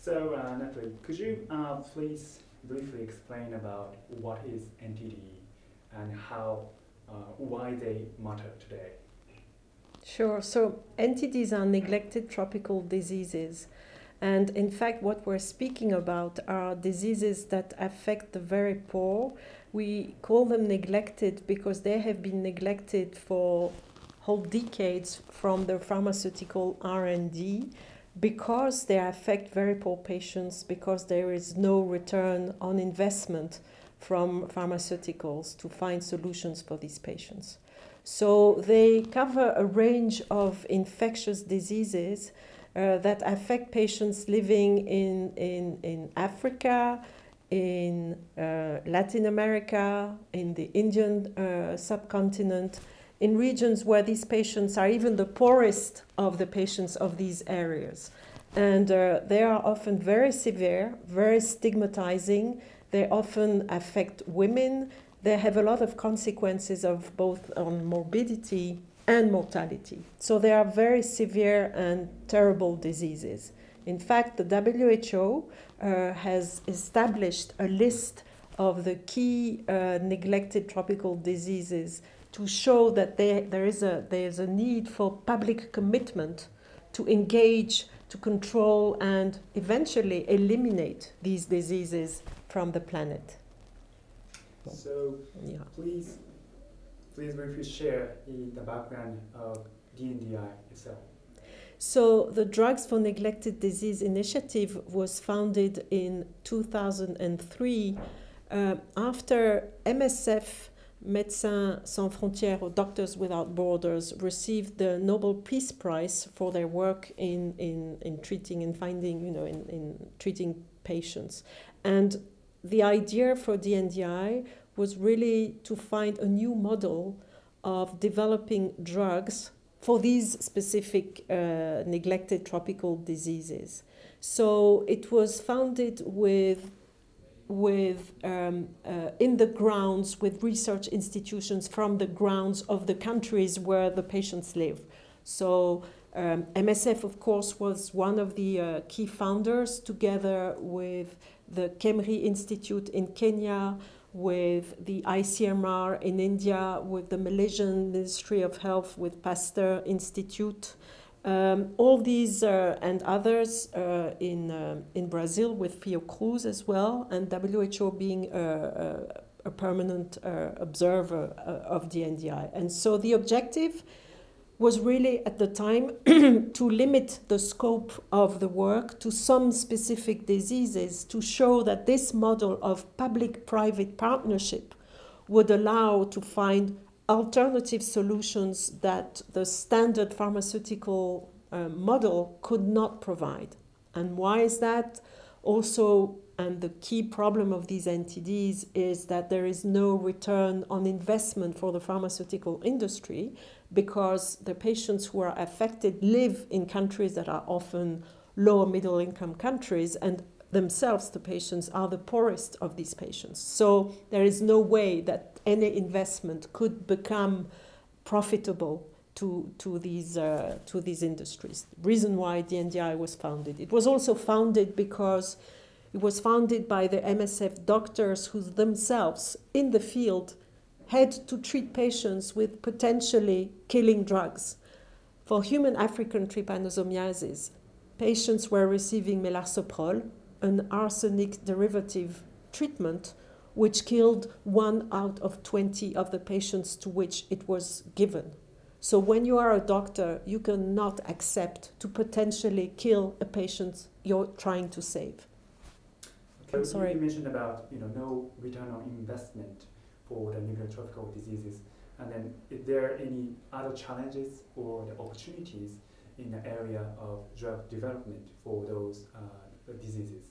So, Natalie, could you please briefly explain about what is NTD and how, why they matter today? Sure. So NTDs are neglected tropical diseases. And in fact, what we're speaking about are diseases that affect the very poor. We call them neglected because they have been neglected for whole decades from the pharmaceutical R&D, because they affect very poor patients, because there is no return on investment from pharmaceuticals to find solutions for these patients. So they cover a range of infectious diseases that affect patients living in Africa, in Latin America, in the Indian subcontinent, in regions where these patients are even the poorest of the patients of these areas. And they are often very severe, very stigmatizing. They often affect women. They have a lot of consequences of both on morbidity and mortality. So they are very severe and terrible diseases. In fact, the WHO has established a list of the key neglected tropical diseases to show that there is a need for public commitment to engage, to control, and eventually eliminate these diseases from the planet. So, please briefly share the background of DNDi itself. So the Drugs for Neglected Disease Initiative was founded in 2003 after MSF, Médecins Sans Frontières, or Doctors Without Borders, received the Nobel Peace Prize for their work in treating and finding, in treating patients. And the idea for DNDi was really to find a new model of developing drugs for these specific neglected tropical diseases. So it was founded in the grounds with research institutions from the grounds of the countries where the patients live. So MSF, of course, was one of the key founders, together with the Kemri Institute in Kenya, with the ICMR in India, with the Malaysian Ministry of Health, with Pasteur Institute. All these and others in Brazil with Fiocruz as well, and WHO being a permanent observer of DNDi. And so the objective was really at the time to limit the scope of the work to some specific diseases, to show that this model of public-private partnership would allow to find alternative solutions that the standard pharmaceutical model could not provide. And why is that? Also, and the key problem of these NTDs is that there is no return on investment for the pharmaceutical industry, because the patients who are affected live in countries that are often lower middle income countries, and themselves the patients are the poorest of these patients. So there is no way that any investment could become profitable to these industries. The reason why DNDi was founded. It was also founded because it was founded by the MSF doctors who themselves in the field had to treat patients with potentially killing drugs. For human African trypanosomiasis, patients were receiving melarsoprol, an arsenic derivative treatment, which killed 1 out of 20 of the patients to which it was given. So when you are a doctor, you cannot accept to potentially kill a patient you're trying to save. Okay, I'm sorry. You mentioned about no return on investment for the neglected tropical diseases, and then is there any other challenges or the opportunities in the area of drug development for those diseases,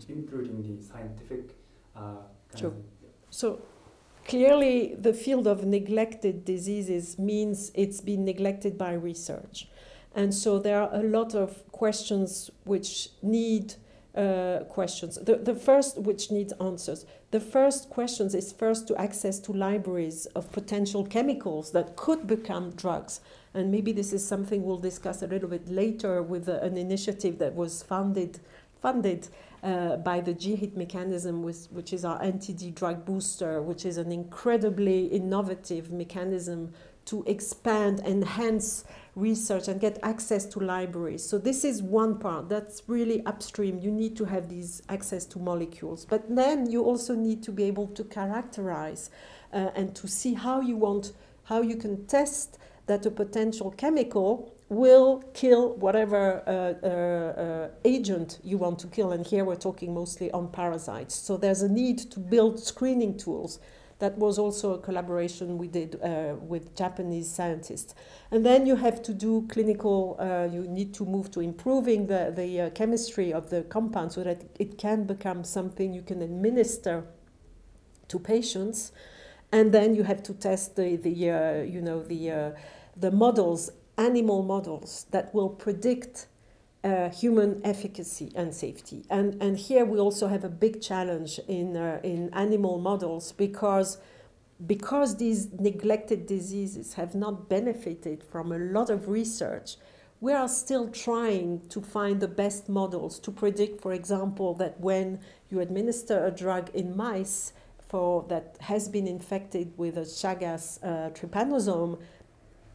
including the scientific Sure. So clearly the field of neglected diseases means it's been neglected by research. And so there are a lot of questions which need questions. The first which needs answers. The first questions is first to access to libraries of potential chemicals that could become drugs. And maybe this is something we'll discuss a little bit later with an initiative that was founded funded by the GHIT mechanism, which is our NTD drug booster, which is an incredibly innovative mechanism to expand, enhance research and get access to libraries. So this is one part that's really upstream. You need to have these access to molecules. But then you also need to be able to characterize and to see how you can test that a potential chemical will kill whatever agent you want to kill. And here we're talking mostly on parasites. So there's a need to build screening tools. That was also a collaboration we did with Japanese scientists. And then you have to do clinical, you need to move to improving the chemistry of the compound so that it can become something you can administer to patients. And then you have to test the models, animal models that will predict human efficacy and safety. And here we also have a big challenge in animal models because these neglected diseases have not benefited from a lot of research. We are still trying to find the best models to predict, for example, that when you administer a drug in mice that has been infected with a Chagas trypanosome,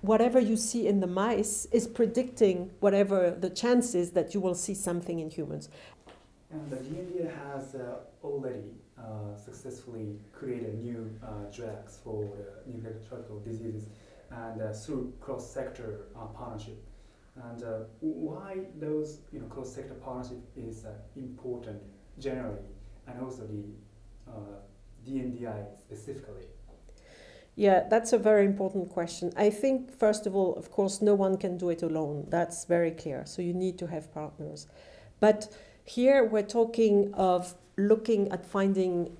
whatever you see in the mice is predicting whatever the chances that you will see something in humans. And the DNDi has already successfully created new drugs for nuclear tropical diseases and through cross-sector partnership. And why those cross-sector partnership is important generally, and also the DNDi specifically? Yeah, that's a very important question. I think, first of all, of course, no one can do it alone. That's very clear. So you need to have partners. But here we're talking of looking at finding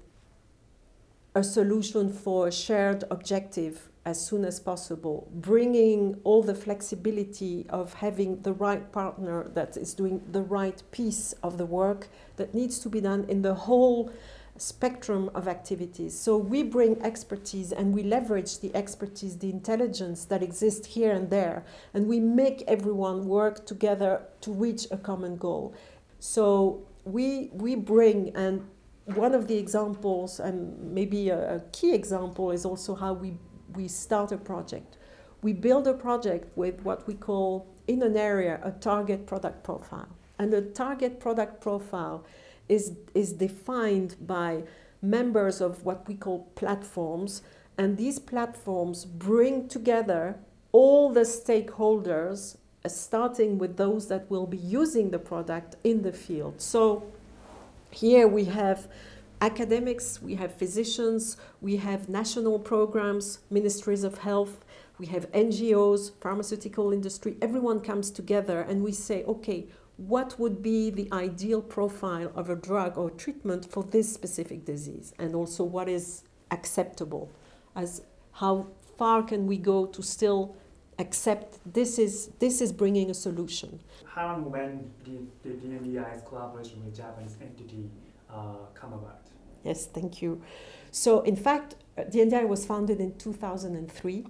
a solution for a shared objective as soon as possible, bringing all the flexibility of having the right partner that is doing the right piece of the work that needs to be done in the whole spectrum of activities. So we bring expertise and we leverage the expertise, the intelligence that exists here and there, and we make everyone work together to reach a common goal. So we bring, and one of the examples, and maybe a key example, is also how we start a project. We build a project with what we call, in an area, a target product profile. And a target product profile is defined by members of what we call platforms, and these platforms bring together all the stakeholders, starting with those that will be using the product in the field. So here we have academics, we have physicians, we have national programs, ministries of health, we have NGOs, pharmaceutical industry. Everyone comes together and we say, okay, what would be the ideal profile of a drug or treatment for this specific disease? And also what is acceptable? As how far can we go to still accept this is bringing a solution? How and when did the DNDi's collaboration with Japanese entity come about? Yes, thank you. So in fact, DNDi was founded in 2003.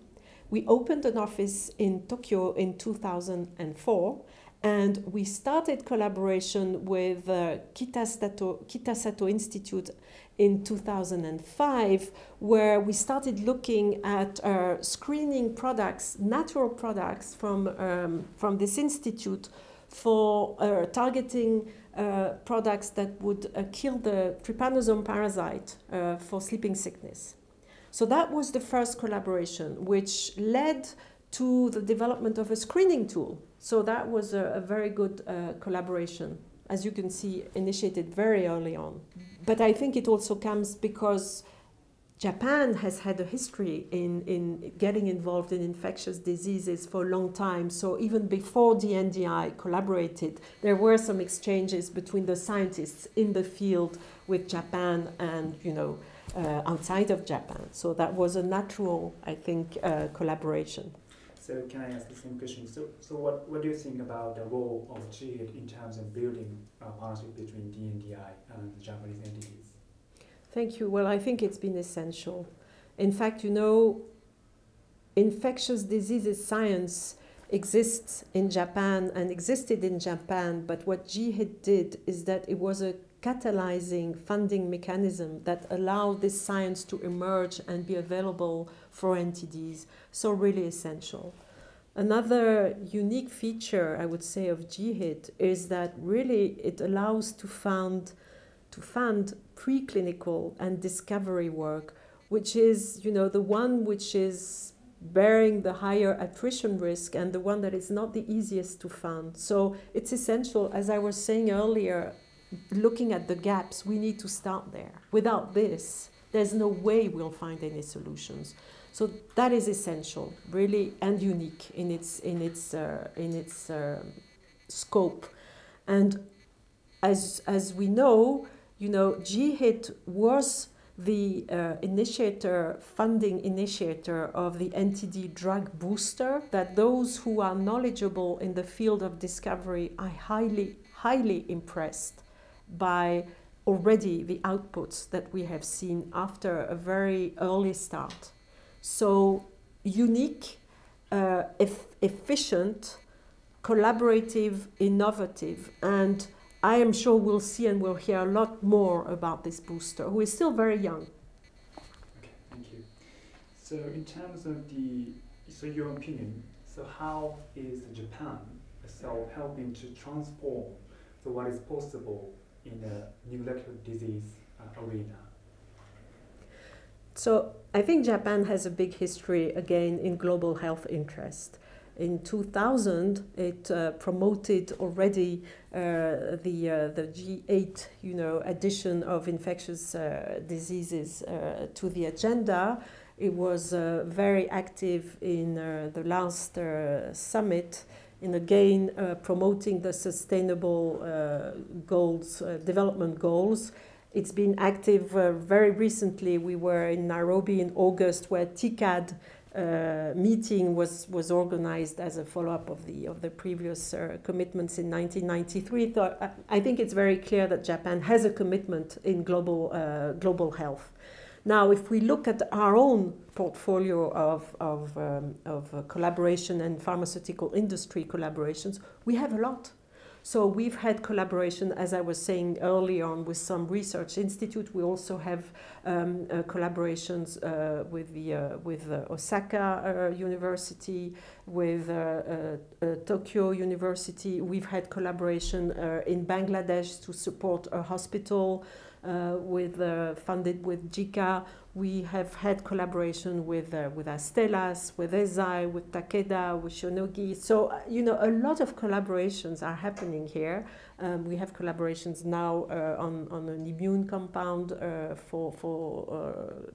We opened an office in Tokyo in 2004. And we started collaboration with Kitasato Institute in 2005, where we started looking at screening products, natural products from this institute for targeting products that would kill the trypanosome parasite for sleeping sickness. So that was the first collaboration, which led to the development of a screening tool. So that was a very good collaboration, as you can see, initiated very early on. But I think it also comes because Japan has had a history in getting involved in infectious diseases for a long time. So even before DNDi collaborated, there were some exchanges between the scientists in the field with Japan and, outside of Japan. So that was a natural, I think, collaboration. So can I ask the same question? So what do you think about the role of GHIT in terms of building a partnership between DNDi and the Japanese entities? Thank you. Well, I think it's been essential. In fact, infectious diseases science exists in Japan and existed in Japan, but what GHIT did is that it was a catalyzing funding mechanism that allowed this science to emerge and be available for NTDs, so really essential. Another unique feature, I would say, of GHIT is that really it allows to fund preclinical and discovery work, which is, the one which is bearing the higher attrition risk and the one that is not the easiest to fund. So it's essential, as I was saying earlier, looking at the gaps, we need to start there. Without this, there's no way we'll find any solutions. So that is essential, really, and unique in its scope. And as we know, GHIT was the funding initiator of the NTD drug booster, that those who are knowledgeable in the field of discovery are highly impressed by already the outputs that we have seen after a very early start. So unique, efficient, collaborative, innovative, and I am sure we'll see and we'll hear a lot more about this booster, who is still very young. Okay, thank you. So in terms of your opinion, so how is Japan helping to transform what is possible in the neglected disease arena? So I think Japan has a big history, again, in global health interest. In 2000, it promoted already the G8, addition of infectious diseases to the agenda. It was very active in the last summit in again promoting the sustainable development goals. It's been active very recently. We were in Nairobi in August, where TICAD meeting was organized as a follow-up of the previous commitments in 1993. So I think it's very clear that Japan has a commitment in global health. Now, if we look at our own portfolio of collaboration and pharmaceutical industry collaborations, we have a lot. So we've had collaboration, as I was saying early on, with some research institute. We also have collaborations with Osaka University, with Tokyo University. We've had collaboration in Bangladesh to support a hospital funded with JICA. We have had collaboration with Astellas, with Eisai, with Takeda, with Shionogi. So, a lot of collaborations are happening here. We have collaborations now on an immune compound for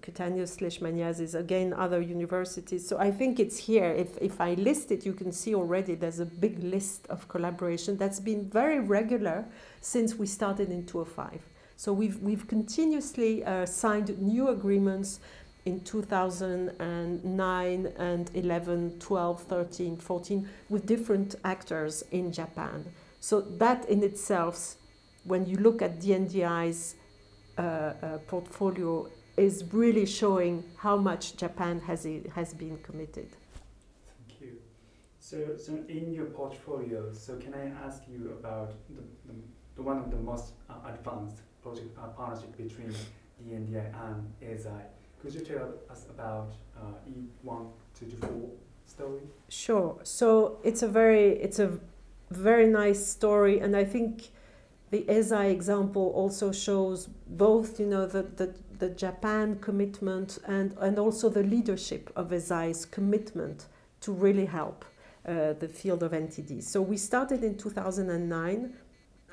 cutaneous leishmaniasis, again, other universities. So I think it's here. If I list it, you can see already there's a big list of collaboration that's been very regular since we started in 2005. So we've continuously signed new agreements in 2009 and 11, 12, 13, 14 with different actors in Japan. So that in itself, when you look at DNDi's portfolio, is really showing how much Japan has been committed. Thank you. So in your portfolio, so can I ask you about the one of the most advanced partnership between DNDi and Eisai? Could you tell us about E1224 story? Sure. So it's a very nice story, and I think the Eisai example also shows both, the Japan commitment and also the leadership of Eisai's commitment to really help the field of NTD. So we started in 2009.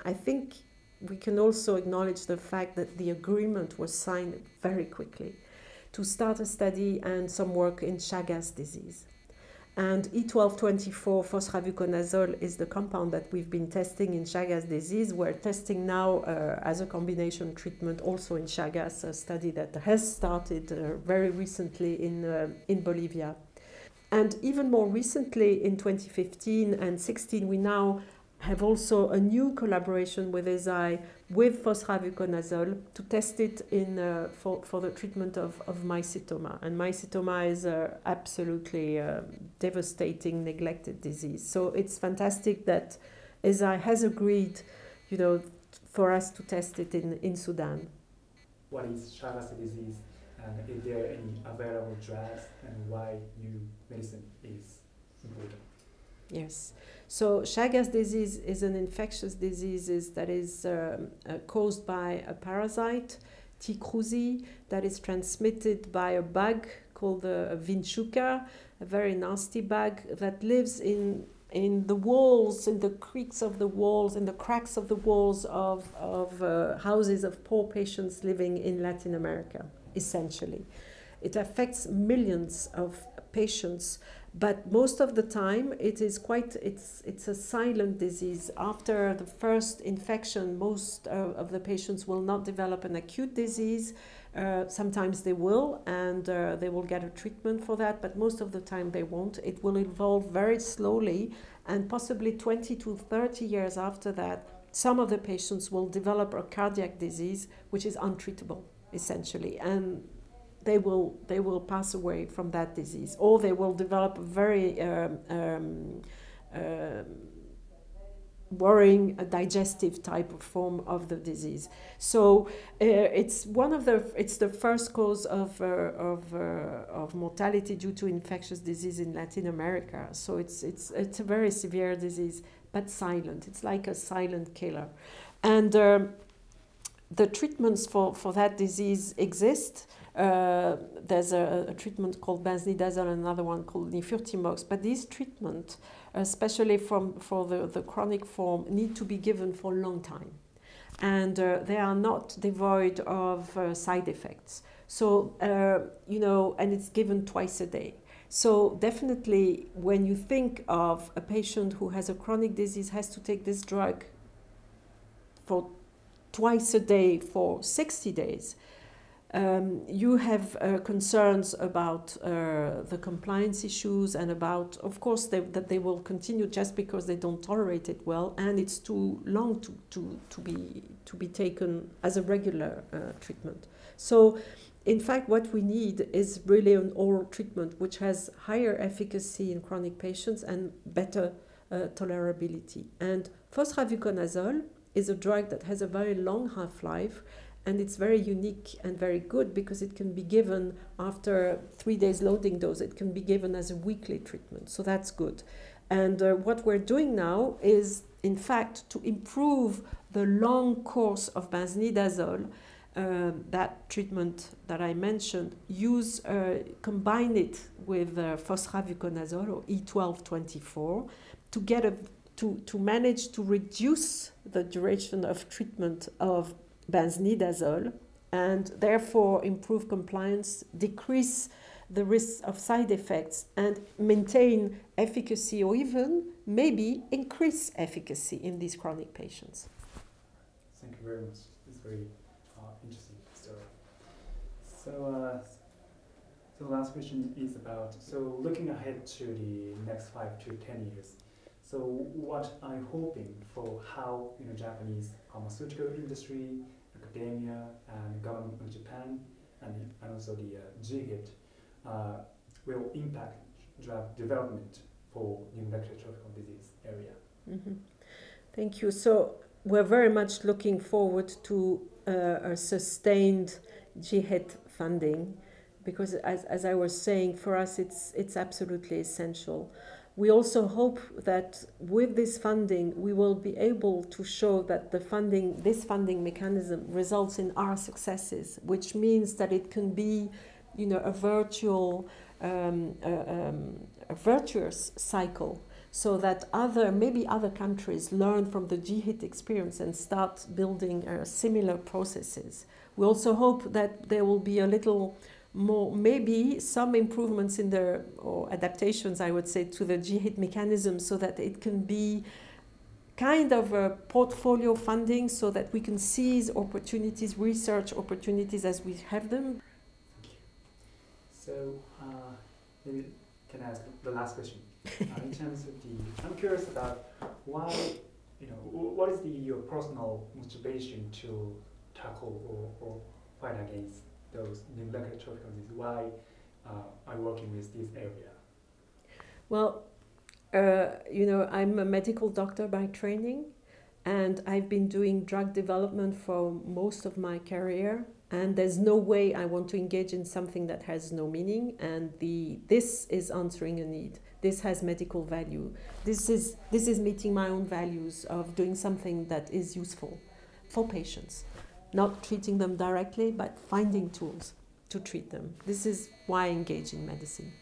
I think we can also acknowledge the fact that the agreement was signed very quickly to start a study and some work in Chagas disease. And E1224 phosphravluconazole is the compound that we've been testing in Chagas disease. We're testing now as a combination treatment also in Chagas, a study that has started very recently in Bolivia. And even more recently, in 2015 and 16, we now have also a new collaboration with ESI with fosravuconazole to test it for the treatment of mycetoma. And mycetoma is absolutely devastating, neglected disease. So it's fantastic that ESI has agreed, for us to test it in Sudan. What is Chagas disease, and is there any available drugs, and why new medicine is important? Yes. So Chagas disease is an infectious disease that is caused by a parasite, T. cruzi, that is transmitted by a bug called the vinchuca, a very nasty bug that lives in the walls, in the creaks of the walls, in the cracks of the walls of houses of poor patients living in Latin America, essentially. It affects millions of patients, but most of the time it's a silent disease. After the first infection, most of the patients will not develop an acute disease. Sometimes they will, and they will get a treatment for that, but most of the time they won't. It will evolve very slowly, and possibly 20 to 30 years after that, some of the patients will develop a cardiac disease which is untreatable, essentially, and they will pass away from that disease, or they will develop a very worrying digestive type of form of the disease. So it's the first cause of mortality due to infectious disease in Latin America. So it's a very severe disease, but silent. It's like a silent killer, and the treatments for that disease exist. There's a treatment called benznidazole and another one called nifurtimox, but these treatments, especially for the chronic form, need to be given for a long time, and they are not devoid of side effects. So and it's given twice a day. So definitely, when you think of a patient who has a chronic disease, has to take this drug for twice a day for 60 days. You have concerns about the compliance issues, and about, of course, that they will continue just because they don't tolerate it well, and it's too long to be taken as a regular treatment. So, in fact, what we need is really an oral treatment which has higher efficacy in chronic patients and better tolerability. And fosravuconazole is a drug that has a very long half-life, and it's very unique and very good because it can be given after 3 days loading dose. It can be given as a weekly treatment, so that's good. And what we're doing now is, in fact, to improve the long course of benznidazole, that treatment that I mentioned, combine it with fosravuconazole, or E1224, to manage to reduce the duration of treatment of benznidazole, and therefore improve compliance, decrease the risk of side effects, and maintain efficacy, or even maybe increase efficacy in these chronic patients. Thank you very much. It's very interesting story. So the last question is about, so looking ahead to the next 5 to 10 years, so what are you hoping for how Japanese pharmaceutical industry, academia, and government of Japan, and also the GHIT will impact drug development for the neglected tropical disease area? Mm-hmm. Thank you. So we're very much looking forward to a sustained GHIT funding, because as I was saying, for us it's absolutely essential. We also hope that with this funding, we will be able to show that this funding mechanism results in our successes, which means that it can be, a virtuous cycle, so that maybe other countries learn from the GHIT experience and start building similar processes. We also hope that there will be a little more, maybe some improvements or adaptations, I would say, to the GHIT mechanism, so that it can be kind of a portfolio funding, so that we can seize opportunities, research opportunities as we have them. Thank you. So maybe can I ask the last question? In terms of I'm curious about why what is your personal motivation to tackle or fight against those neglected tropical diseases? Why are you working with this area? Well, I'm a medical doctor by training, and I've been doing drug development for most of my career, and there's no way I want to engage in something that has no meaning, and this is answering a need. This has medical value. This is meeting my own values of doing something that is useful for patients, not treating them directly, but finding tools to treat them. This is why I engage in medicine.